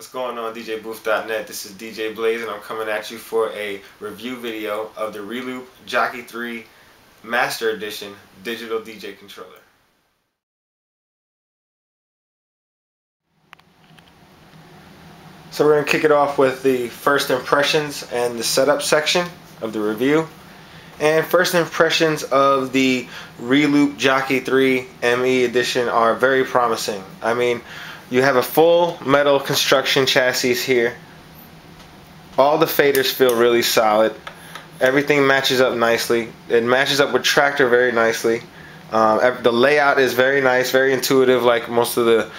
What's going on, DJBooth.net? This is DJ Blaze, and I'm coming at you for a review video of the Reloop Jockey 3 Master Edition digital DJ controller. So we're going to kick it off with the first impressions and the setup section of the review. And first impressions of the Reloop Jockey 3 ME Edition are very promising. I mean, you have a full metal construction chassis here. All the faders feel really solid. Everything matches up nicely. It matches up with Traktor very nicely. The layout is very nice, very intuitive, like most of the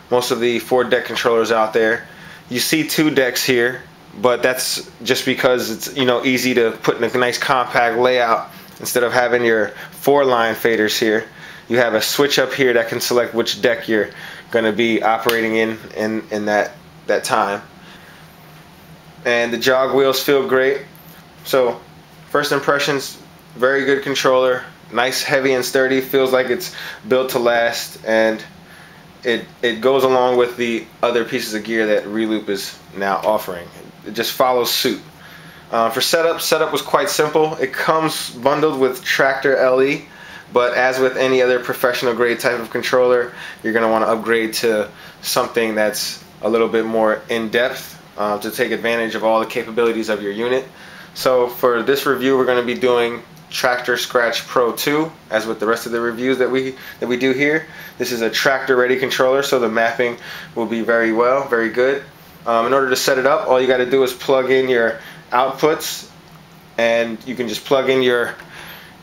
4-deck controllers out there. You see 2 decks here, but that's just because it's easy to put in a nice compact layout instead of having your 4-line faders here. You have a switch up here that can select which deck you're going to be operating in that time. And the jog wheels feel great. So first impressions, very good controller, nice, heavy and sturdy, feels like it's built to last, and it goes along with the other pieces of gear that Reloop is now offering. It just follows suit. For setup was quite simple. It comes bundled with Traktor LE, but as with any other professional grade type of controller, you're going to want to upgrade to something that's a little bit more in-depth to take advantage of all the capabilities of your unit. So for this review, we're going to be doing Traktor Scratch Pro 2, as with the rest of the reviews that we do here. This is a Traktor ready controller, so the mapping will be very good. In order to set it up, all you got to do is plug in your outputs, and you can just plug in your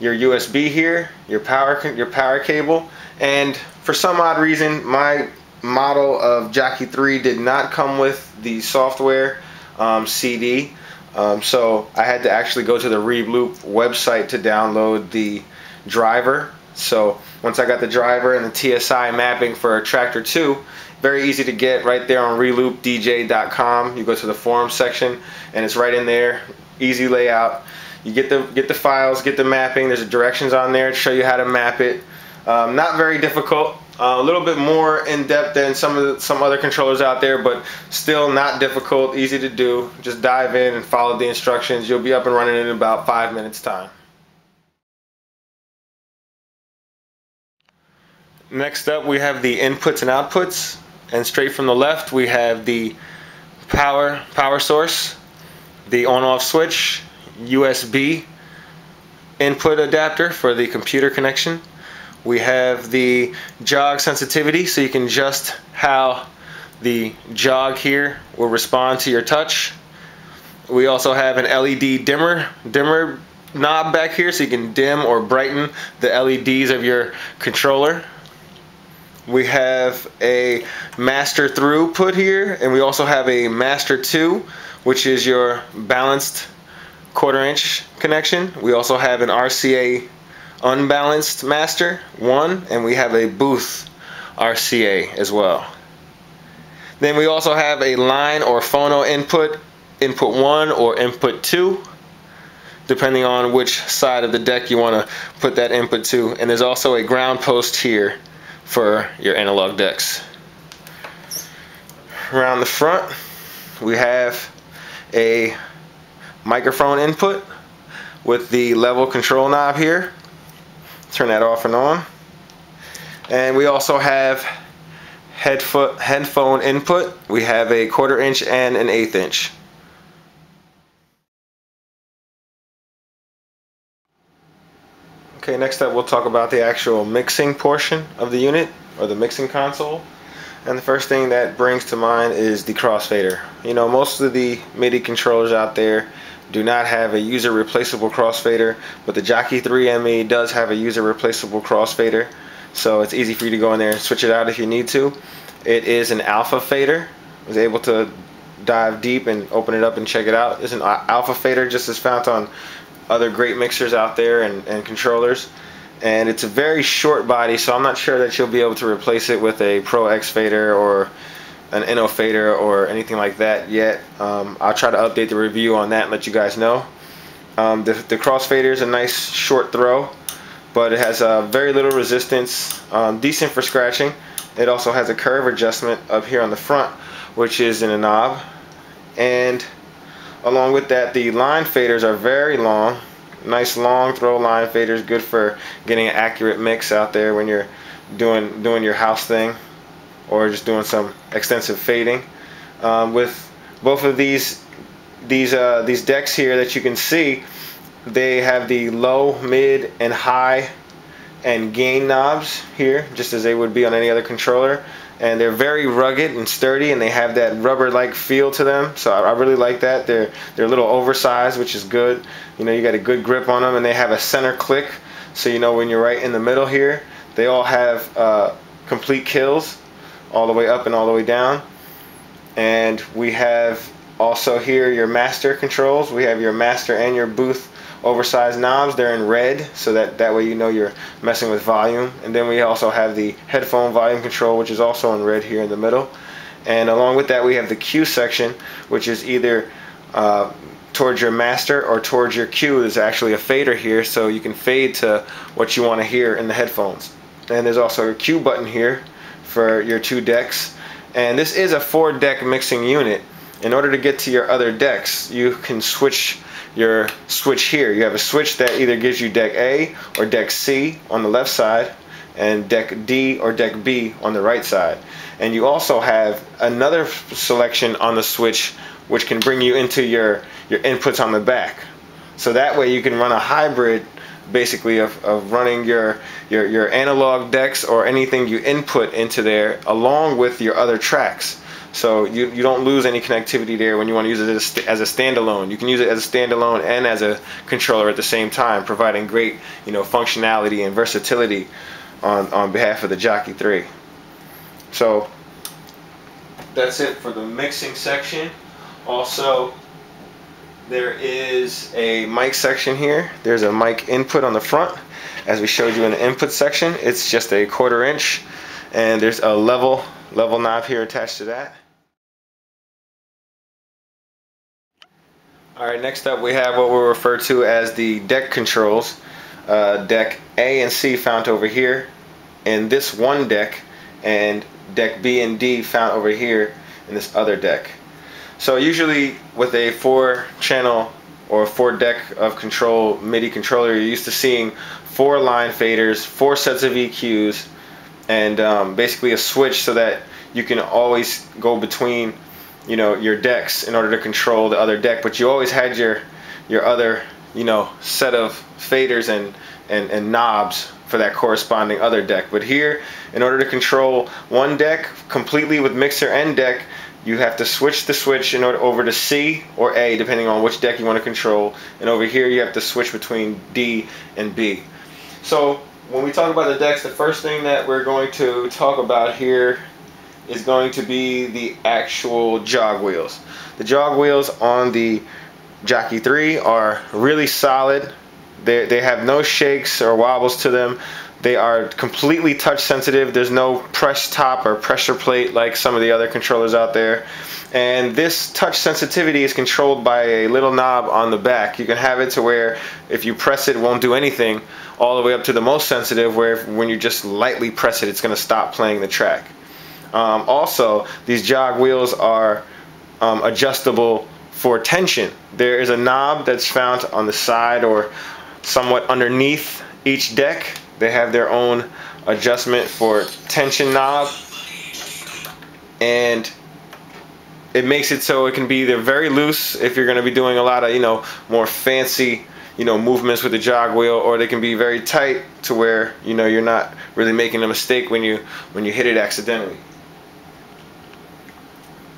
USB here, your power cable. And for some odd reason, my model of Jockey 3 did not come with the software CD. So I had to actually go to the Reloop website to download the driver. So once I got the driver and the TSI mapping for Traktor 2, very easy to get right there on reloopdj.com. You go to the forum section and it's right in there. Easy layout. You get the files, get the mapping. There's directions on there to show you how to map it. Not very difficult. A little bit more in depth than some other controllers out there, but still not difficult, easy to do. Just dive in and follow the instructions. You'll be up and running in about 5 minutes time. Next up, we have the inputs and outputs, and straight from the left we have the power source, the on-off switch, USB input adapter for the computer connection. We have the jog sensitivity, so you can adjust how the jog here will respond to your touch. We also have an LED dimmer knob back here, so you can dim or brighten the LEDs of your controller. We have a master throughput here, and we also have a master 2, which is your balanced 1/4-inch connection. We also have an RCA unbalanced master 1, and we have a booth RCA as well. Then we also have a line or phono input 1 or input 2, depending on which side of the deck you want to put that input to. And there's also a ground post here for your analog decks. Around the front we have a microphone input with the level control knob here. Turn that off and on. And we also have headphone input. We have a 1/4-inch and an 1/8 inch. Okay, next up we'll talk about the actual mixing portion of the unit, or the mixing console. And the first thing that brings to mind is the crossfader. Most of the MIDI controllers out there do not have a user replaceable crossfader, but the Jockey 3 ME does have a user replaceable crossfader, so it's easy for you to go in there and switch it out if you need to. It is an alpha fader. I was able to dive deep and open it up and check it out. It's an alpha fader, just as found on other great mixers out there and controllers. And it's a very short body, so I'm not sure that you'll be able to replace it with a Pro X fader or an Inno fader or anything like that yet. I'll try to update the review on that and let you guys know. The crossfader is a nice short throw, but it has very little resistance, decent for scratching. It also has a curve adjustment up here on the front, which is in a knob, and along with that, the line faders are very long. Nice long throw line faders, good for getting an accurate mix out there when you're doing your house thing, or just doing some extensive fading. With both of these decks here that you can see, they have the low, mid, and high and gain knobs here, just as they would be on any other controller. And they're very rugged and sturdy, and they have that rubber-like feel to them. So I really like that. They're a little oversized, which is good. You know, you got a good grip on them, and they have a center click, so you know when you're right in the middle here. They all have complete kills, all the way up and all the way down. And we have also here your master controls. We have your master and your booth oversized knobs. They're in red, so that way you know you're messing with volume. And then we also have the headphone volume control, which is also in red here in the middle. And along with that, we have the Q section, which is either towards your master or towards your Q. There's actually a fader here, so you can fade to what you want to hear in the headphones. And there's also a Q button here for your 2 decks. And this is a 4-deck mixing unit. In order to get to your other decks, you can switch your switch here. You have a switch that either gives you deck A or deck C on the left side, and deck D or deck B on the right side. And you also have another selection on the switch which can bring you into your inputs on the back. So that way you can run a hybrid, basically, of running your analog decks or anything you input into there along with your other tracks. So you don't lose any connectivity there when you want to use it as a standalone. You can use it as a standalone and as a controller at the same time, providing great, you know, functionality and versatility on behalf of the Jockey 3. So that's it for the mixing section. Also, there is a mic section here. There's a mic input on the front, as we showed you in the input section. It's just a 1/4 inch, and there's a level knob here attached to that. Alright, next up we have what we'll refer to as the deck controls. Deck A and C found over here in this one deck, and deck B and D found over here in this other deck. So usually with a 4-channel or 4-deck of control MIDI controller, you're used to seeing 4 line faders, 4 sets of EQs, and basically a switch so that you can always go between, you know, your decks in order to control the other deck. But you always had your other, you know, set of faders and knobs for that corresponding other deck. But here, in order to control one deck completely with mixer and deck, you have to switch the switch in order over to C or A, depending on which deck you want to control. And over here you have to switch between D and B. So when we talk about the decks, the first thing that we're going to talk about here is going to be the actual jog wheels. The jog wheels on the Jockey 3 are really solid. They have no shakes or wobbles to them. They are completely touch sensitive. There's no press top or pressure plate like some of the other controllers out there. And this touch sensitivity is controlled by a little knob on the back. You can have it to where if you press it, it won't do anything, all the way up to the most sensitive, where when you just lightly press it, it's going to stop playing the track. Also, these jog wheels are adjustable for tension. There is a knob that's found on the side or somewhat underneath each deck. They have their own adjustment for tension knob, and it makes it so it can be either very loose if you're going to be doing a lot of, you know, more fancy, you know, movements with the jog wheel, or they can be very tight to where, you know, you're not really making a mistake when you hit it accidentally.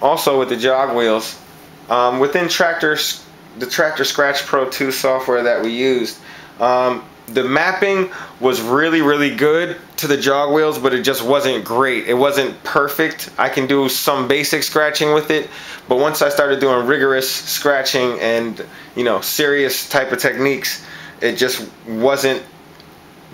Also with the jog wheels, within the Tractor Scratch Pro 2 software that we used, the mapping was really good to the jog wheels, but it just wasn't great. It wasn't perfect. I can do some basic scratching with it, but once I started doing rigorous scratching and, you know, serious type of techniques, it just wasn't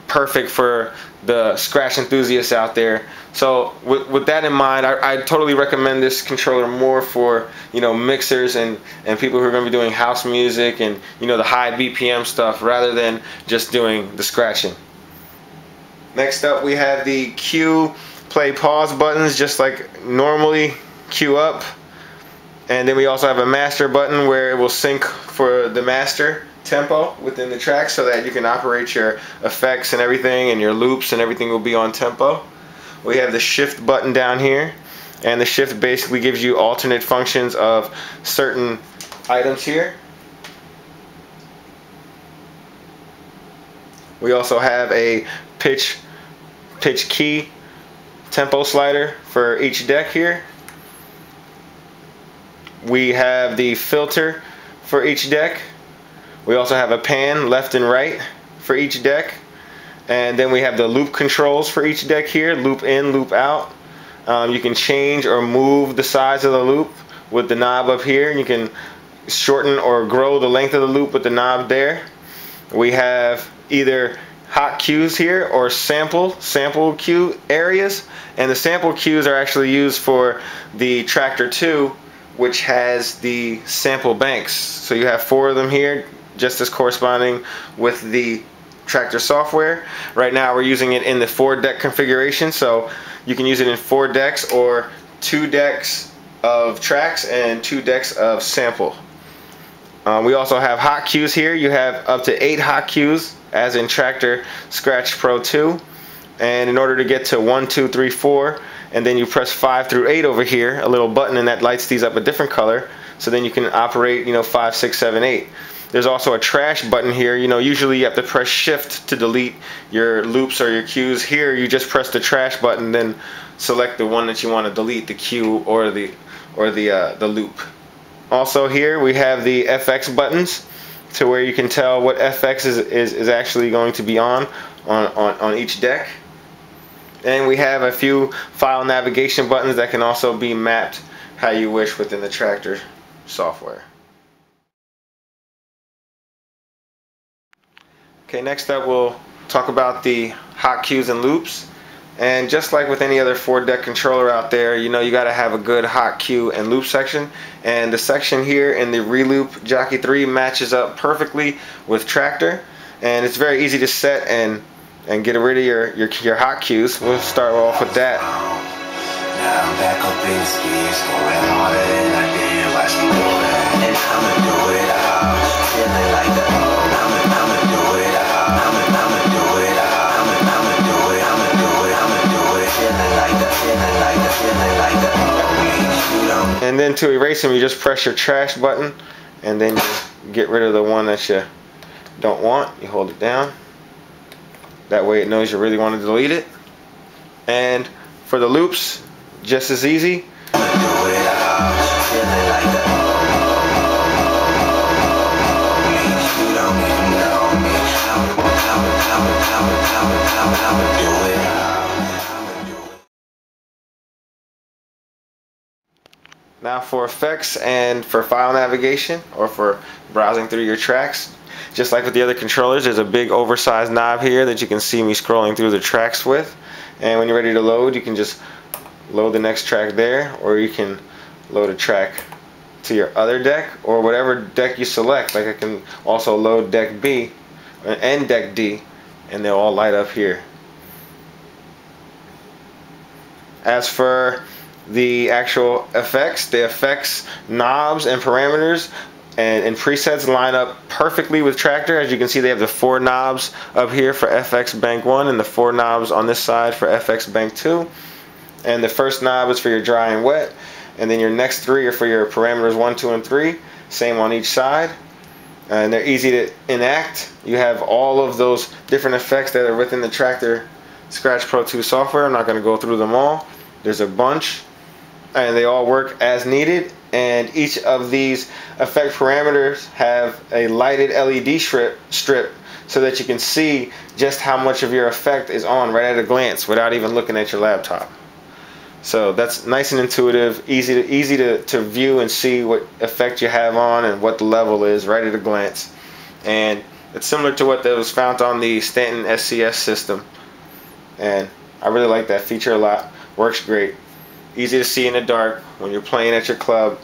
perfect for the scratch enthusiasts out there. So with that in mind, I totally recommend this controller more for, you know, mixers and people who are going to be doing house music and, you know, the high BPM stuff, rather than just doing the scratching. Next up we have the Q play pause buttons. Just like normally cue up. And then we also have a master button where it will sync for the master tempo within the track so that you can operate your effects and everything, and your loops and everything will be on tempo. We have the shift button down here, and the shift basically gives you alternate functions of certain items here. We also have a pitch key tempo slider for each deck here. We have the filter for each deck. We also have a pan left and right for each deck. And then we have the loop controls for each deck here, loop in, loop out. You can change or move the size of the loop with the knob up here. You can shorten or grow the length of the loop with the knob there. We have either hot cues here or sample cue areas. And the sample cues are actually used for the Tractor 2, which has the sample banks. So you have 4 of them here, just as corresponding with the Tractor software. Right now we're using it in the 4-deck configuration, so you can use it in 4 decks or 2 decks of tracks and 2 decks of sample. We also have hot cues here. You have up to 8 hot cues, as in Tractor Scratch Pro 2. And in order to get to 1, 2, 3, 4, and then you press 5 through 8 over here, a little button, and that lights these up a different color, so then you can operate, 5, 6, 7, 8. There's also a trash button here. Usually you have to press shift to delete your loops or your cues. Here you just press the trash button, then select the one that you want to delete, the cue or the loop. Also here we have the FX buttons, to where you can tell what FX is actually going to be on each deck. And we have a few file navigation buttons that can also be mapped how you wish within the Tractor software. Okay, next up we'll talk about the hot cues and loops. And just like with any other 4-deck controller out there, you got to have a good hot cue and loop section. And the section here in the Reloop Jockey 3 matches up perfectly with Tractor. And it's very easy to set and get rid of your hot cues. We'll start off with that. Now I'm back up in skis, going harder than I did, watch me do it. And I'ma do it, feeling like the I'ma do it, I'ma do it, I'ma do it, I'ma do it, I'ma do it, feeling like the And then to erase them, you just press your trash button, and then you get rid of the one that you don't want. You hold it down. That way it knows you really want to delete it. And for the loops, just as easy. Now for effects and for file navigation, or for browsing through your tracks, just like with the other controllers, there's a big oversized knob here that you can see me scrolling through the tracks with. And when you're ready to load, you can just load the next track there, or you can load a track to your other deck, or whatever deck you select. Like I can also load deck B and deck D, and they'll all light up here. As for the actual effects, the effects knobs and parameters and presets line up perfectly with Tractor. As you can see, they have the 4 knobs up here for FX Bank 1 and the 4 knobs on this side for FX Bank 2. And the first knob is for your dry and wet, and then your next 3 are for your parameters 1, 2, and 3. Same on each side. And they're easy to enact. You have all of those different effects that are within the Tractor Scratch Pro 2 software. I'm not going to go through them all. There's a bunch, and they all work as needed. And each of these effect parameters have a lighted LED strip so that you can see just how much of your effect is on right at a glance without even looking at your laptop. So that's nice and intuitive, easy to view and see what effect you have on and what the level is right at a glance. And it's similar to what was found on the Stanton SCS system. And I really like that feature a lot. Works great. Easy to see in the dark when you're playing at your club,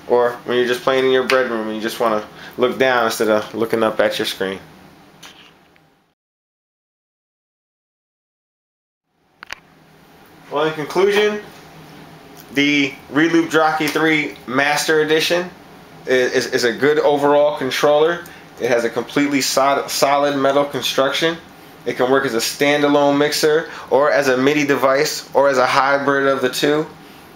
or when you're just playing in your bedroom and you just want to look down instead of looking up at your screen. Well, in conclusion, The Reloop Jockey 3 Master Edition is a good overall controller. It has a completely solid metal construction. It can work as a standalone mixer or as a MIDI device or as a hybrid of the two.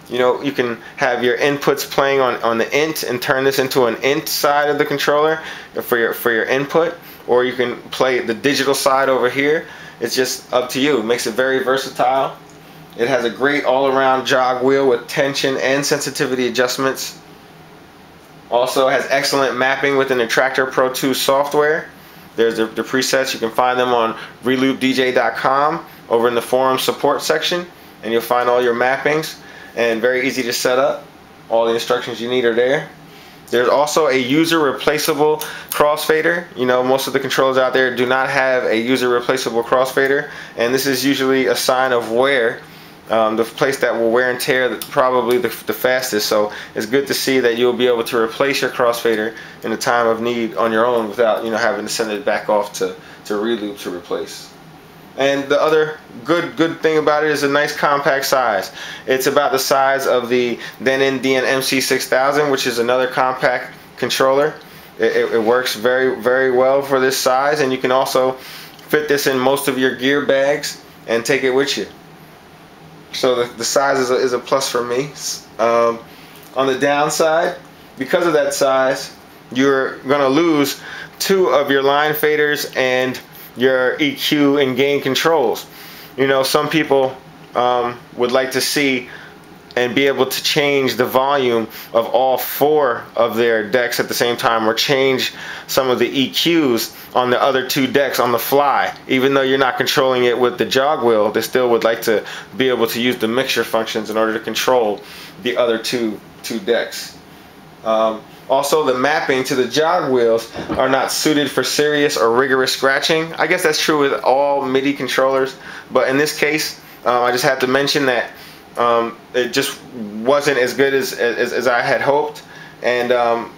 You know, you can have your inputs playing on the int and turn this into an int side of the controller for your input, or you can play the digital side over here. It's just up to you. It makes it very versatile. It has a great all-around jog wheel with tension and sensitivity adjustments. Also has excellent mapping within the Tractor Pro 2 software. There's the presets. You can find them on reloopdj.com over in the forum support section, and you'll find all your mappings, and very easy to set up. All the instructions you need are there. There's also a user replaceable crossfader. You know, most of the controllers out there do not have a user replaceable crossfader, and this is usually a sign of wear. The place that will wear and tear probably the fastest, so it's good to see that you'll be able to replace your crossfader in a time of need on your own without, you know, having to send it back off to Reloop to replace. And the other good thing about it is a nice compact size. It's about the size of the Denon MC6000, which is another compact controller. It works very well for this size, and you can also fit this in most of your gear bags and take it with you. So the size is a plus for me. On the downside, because of that size, you're going to lose 2 of your line faders and your EQ and gain controls. You know, some people would like to see and be able to change the volume of all 4 of their decks at the same time, or change some of the EQs on the other 2 decks on the fly. Even though you're not controlling it with the jog wheel, they still would like to be able to use the mixture functions in order to control the other two decks. Also, the mapping to the jog wheels are not suited for serious or rigorous scratching. I guess that's true with all MIDI controllers, but in this case, I just have to mention that it just wasn't as good as I had hoped, and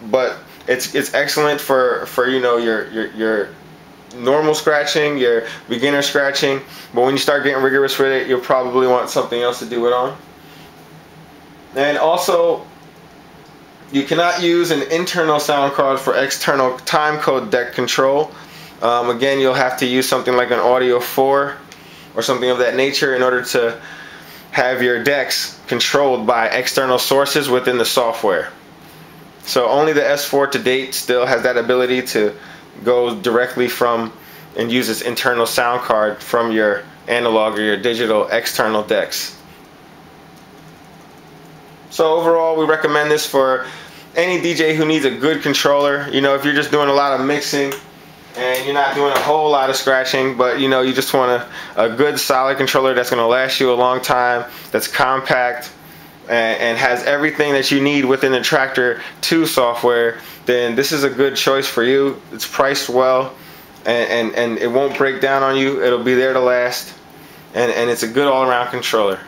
but it's excellent for you know, your normal scratching, your beginner scratching. But when you start getting rigorous with it, you'll probably want something else to do it on. And also, you cannot use an internal sound card for external timecode deck control. Again, you'll have to use something like an Audio 4 or something of that nature in order to have your decks controlled by external sources within the software. So only the S4 to date still has that ability to go directly from and use its internal sound card from your analog or your digital external decks. So overall, we recommend this for any DJ who needs a good controller. You know, if you're just doing a lot of mixing and you're not doing a whole lot of scratching, but you know, you just want a good solid controller that's going to last you a long time, that's compact and has everything that you need within the Tractor 2 software, then this is a good choice for you. It's priced well, and it won't break down on you. It'll be there to last, and it's a good all-around controller.